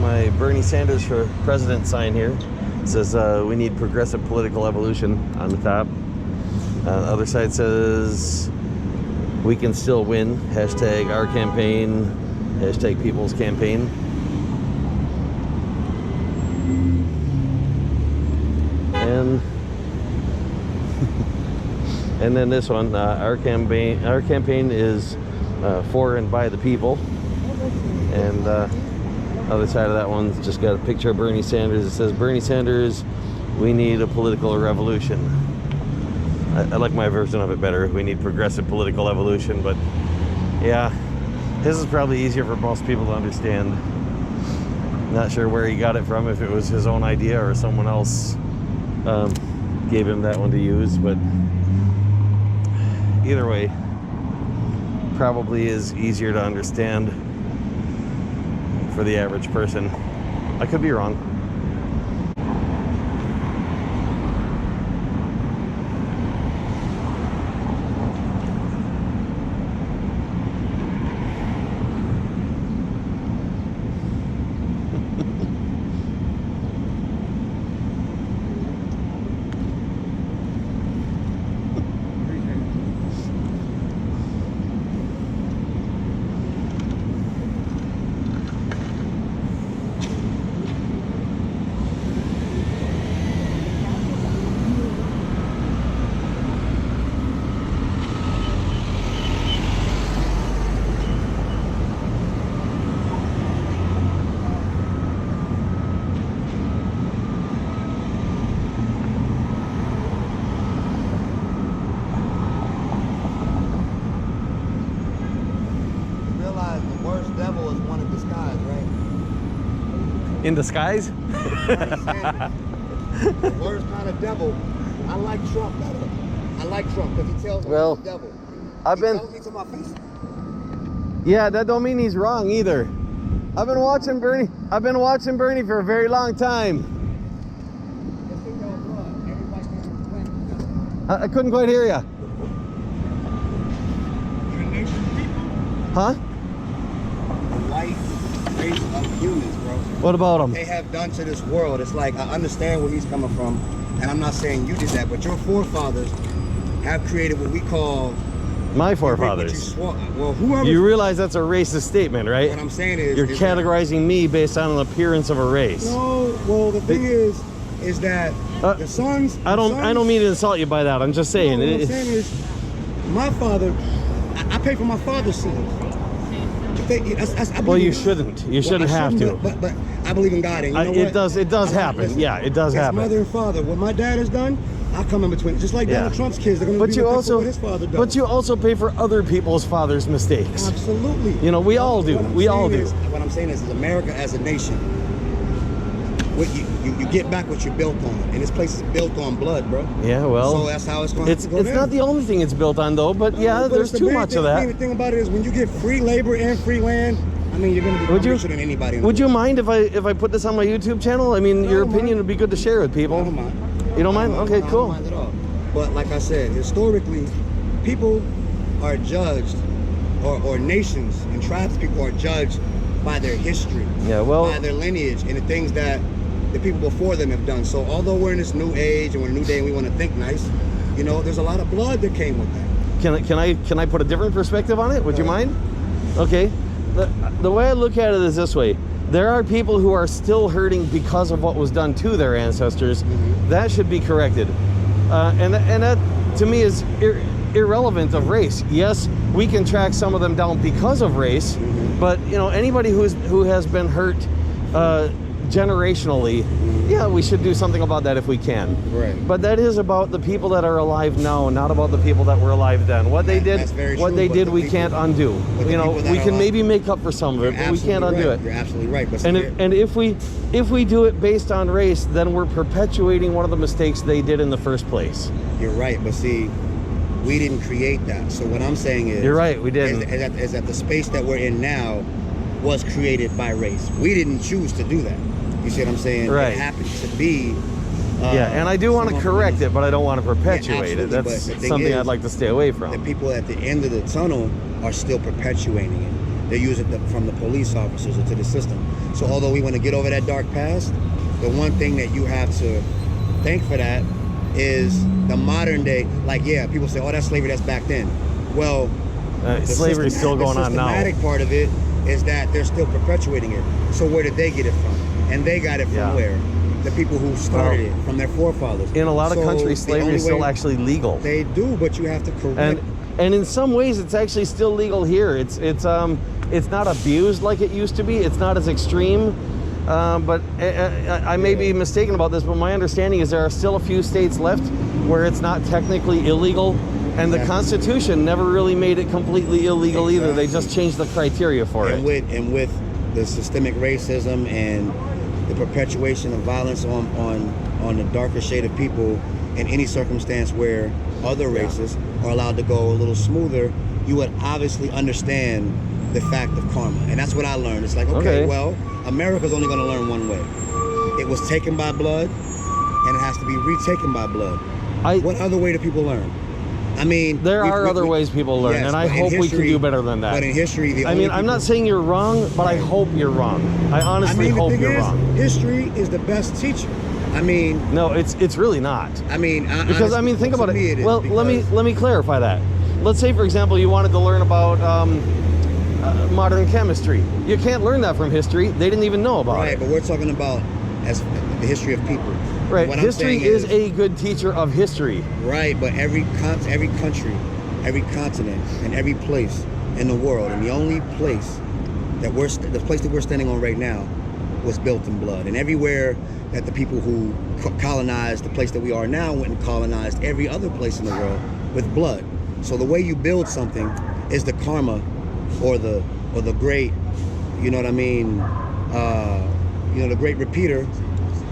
my Bernie Sanders for president sign here. It says we need progressive political evolution on the top. The other side says we can still win. Hashtag our campaign. Hashtag people's campaign. And then this one, our campaign is for and by the people. And other side of that one's just got a picture of Bernie Sanders. It says, Bernie Sanders, we need a political revolution. I like my version of it better. We need progressive political evolution, but yeah, this is probably easier for most people to understand. Not sure where he got it from, if it was his own idea or someone else gave him that one to use, but either way, probably is easier to understand for the average person. I could be wrong. In disguise? The worst kind of devil. I like Trump better. I like Trump because he tells me he's the devil. I've been. Tells me to my face. Yeah, that don't mean he's wrong either. I've been watching Bernie. I've been watching Bernie for a very long time. I couldn't quite hear you. Huh? The white race of humans, bro. What about them? They have done to this world. It's like, I understand where he's coming from, and I'm not saying you did that, but your forefathers have created what we call... My forefathers. Well, whoever... You realize that's a racist statement, right? What I'm saying is... You're categorizing me based on an appearance of a race. No, well, the thing is that the sons... I don't mean to insult you by that. I'm just saying. No, what I'm saying is, my father... I pay for my father's sins. Well, you shouldn't. You shouldn't have to. But I believe in God, and you know what? It does happen. Listen, yeah, it does happen. Mother and father. What my dad has done, I come in between. Just like Donald Trump's kids, they're going to be what his father does. But you also pay for other people's fathers' mistakes. Absolutely. You know, we all do. We all do. What I'm saying is America as a nation, what you get back what you're built on, and this place is built on blood, bro. Yeah, well, so that's how it's going to go. It's not the only thing it's built on, though. But yeah, there's too much of that. The thing about it is, when you get free labor and free land, I mean, you're going to be richer than anybody. Would you mind if I put this on my YouTube channel? I mean, your opinion would be good to share with people. I don't mind. You don't mind? Okay, cool. I don't mind at all. But like I said, historically, people are judged, or nations and tribes of people are judged by their history, by their lineage, and the things that the people before them have done. So although we're in this new age and we're in a new day and we want to think nice, you know, there's a lot of blood that came with that. Can I put a different perspective on it? Would you mind? Okay. The way I look at it is this way. There are people who are still hurting because of what was done to their ancestors. Mm-hmm. That should be corrected. And that, to me, is irrelevant of race. Yes, we can track some of them down because of race, mm-hmm. but, you know, anybody who has been hurt generationally, yeah, we should do something about that if we can. Right. But that is about the people that are alive now, not about the people that were alive then. What they did, we can't undo. You know, we can maybe make up for some of it, but we can't undo it. You're absolutely right. But and if we do it based on race, then we're perpetuating one of the mistakes they did in the first place. You're right, but see, we didn't create that. So what I'm saying is, you're right, we didn't. Is that the space that we're in now was created by race. We didn't choose to do that. You see what I'm saying? Right. It happens to be. Yeah, and I do want to correct it, but I don't want to perpetuate it. That's something I'd like to stay away from. The people at the end of the tunnel are still perpetuating it. They use it from the police officers or to the system. So although we want to get over that dark past, the one thing that you have to thank for that is the modern day. Like, yeah, people say, oh, that's slavery, that's back then. Well, slavery is still going on now. The systematic part of it is that they're still perpetuating it. So where did they get it from? And they got it from where? The people who started it, from their forefathers. In a lot of countries, slavery is still actually legal. They do, but you have to correct. And in some ways, it's actually still legal here. It's not abused like it used to be. It's not as extreme. But I may be mistaken about this, but my understanding is there are still a few states left where it's not technically illegal. And the Constitution never really made it completely illegal either. They just changed the criteria for it. And with the systemic racism and the perpetuation of violence on the darker shade of people in any circumstance where other races are allowed to go a little smoother, you would obviously understand the fact of karma. And that's what I learned. It's like, okay. Well, America's only going to learn one way. It was taken by blood, and it has to be retaken by blood. What other way do people learn? I mean, there are other ways people learn, and I hope we can do better than that. But in history, I'm not saying you're wrong, but I hope you're wrong. I honestly hope you're wrong. History is the best teacher. I mean, no, it's really not. I mean, because honestly, I mean, think about it. Well, let me clarify that. Let's say, for example, you wanted to learn about modern chemistry. You can't learn that from history. They didn't even know about it. Right, but we're talking about as the history of people. Right, history is a good teacher of history. Right, but every country, every continent, and every place in the world, and the only place that we're standing on right now was built in blood. And everywhere that the people who colonized the place that we are now went and colonized every other place in the world with blood. So the way you build something is the karma or the great, you know what I mean, the great repeater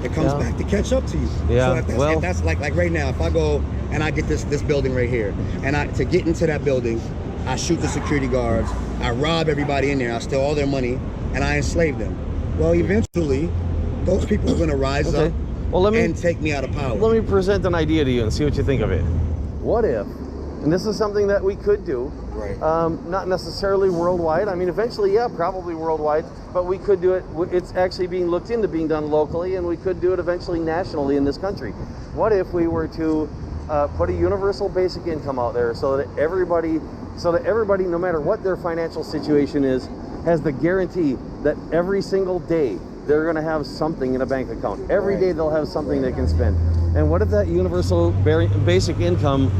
that comes back to catch up to you. Yeah. So if that's like right now, if I go and I get this building right here, and to get into that building, I shoot the security guards, I rob everybody in there, I steal all their money, and I enslave them. Well, eventually, those people are going to rise up and take me out of power. Let me present an idea to you and see what you think of it. What if, and this is something that we could do, right? Not necessarily worldwide. I mean, eventually, yeah, probably worldwide, but we could do it. It's actually being looked into being done locally, and we could do it eventually nationally in this country. What if we were to put a universal basic income out there so that everybody, no matter what their financial situation is, has the guarantee that every single day they're going to have something in a bank account. Every day they'll have something they can spend. And what if that universal basic income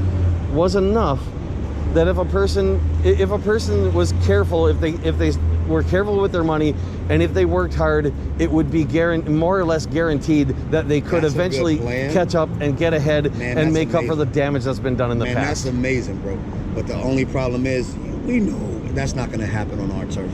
was enough that if a person was careful, if they were careful with their money, and if they worked hard, it would be more or less guaranteed that they could eventually catch up and get ahead and make up for the damage that's been done in the past. That's amazing, bro. But the only problem is, we know that's not going to happen on our turf.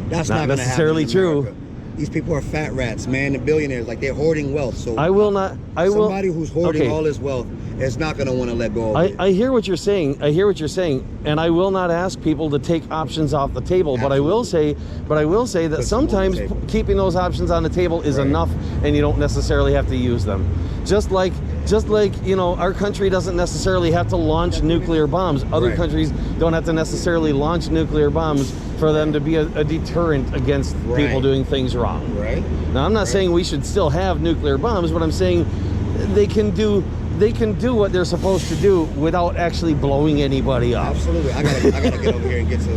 That's not necessarily true. These people are fat rats, man, and billionaires. Like, they're hoarding wealth. So somebody who's hoarding all this wealth is not going to want to let go of it. I hear what you're saying. And I will not ask people to take options off the table. Absolutely. But I will say that sometimes keeping those options on the table is enough, and you don't necessarily have to use them. Just like our country doesn't necessarily have to launch nuclear bombs. Other countries don't have to necessarily launch nuclear bombs for them to be a deterrent against people doing things wrong. Right. Now, I'm not saying we should still have nuclear bombs, but I'm saying they can do what they're supposed to do without actually blowing anybody up. Absolutely. I gotta get over here and get to.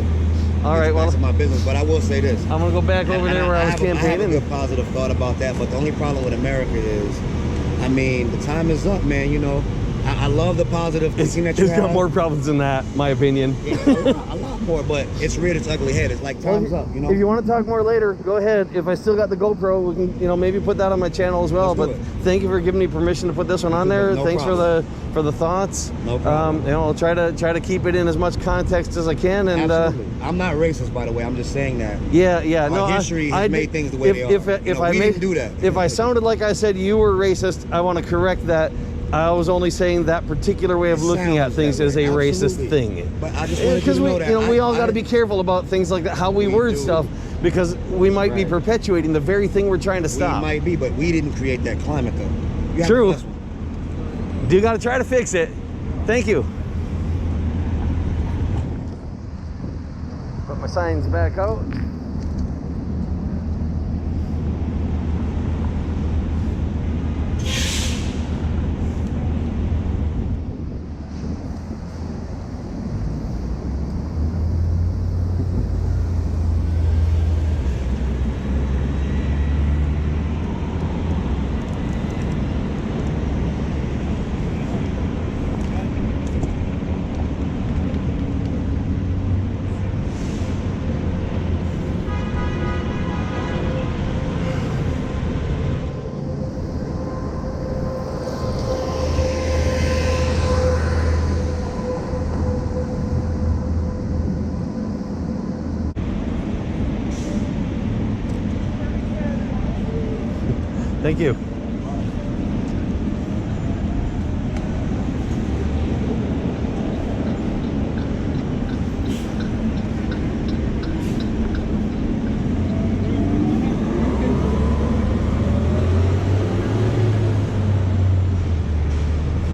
All right, well, that's my business. But I will say this. I'm gonna go back over there where I was campaigning. I have a good positive thought about that. But the only problem with America is, I mean, the time is up, man. You know, I love the positive thinking that you have. It's got more problems than that, my opinion. Yeah, a lot more, but it's reared its ugly head. It's like, time's up, you know. If you want to talk more later, go ahead. If I still got the GoPro, we can, maybe put that on my channel as well. But thank you for giving me permission to put this one on there. Thanks for the thoughts. No problem. I'll try to keep it in as much context as I can. And absolutely. I'm not racist, by the way. I'm just saying that. Yeah. Our history has made things the way they are. We didn't do that. If I sounded like I said you were racist, I want to correct that. I was only saying that particular way of looking at things is a racist thing. But I just wanted you to know that. We all got to be careful about things like that, how we word stuff, because we might be perpetuating the very thing we're trying to stop. We might be, but we didn't create that climate, though. True. You got to try to fix it. Thank you. my signs back out. Thank you.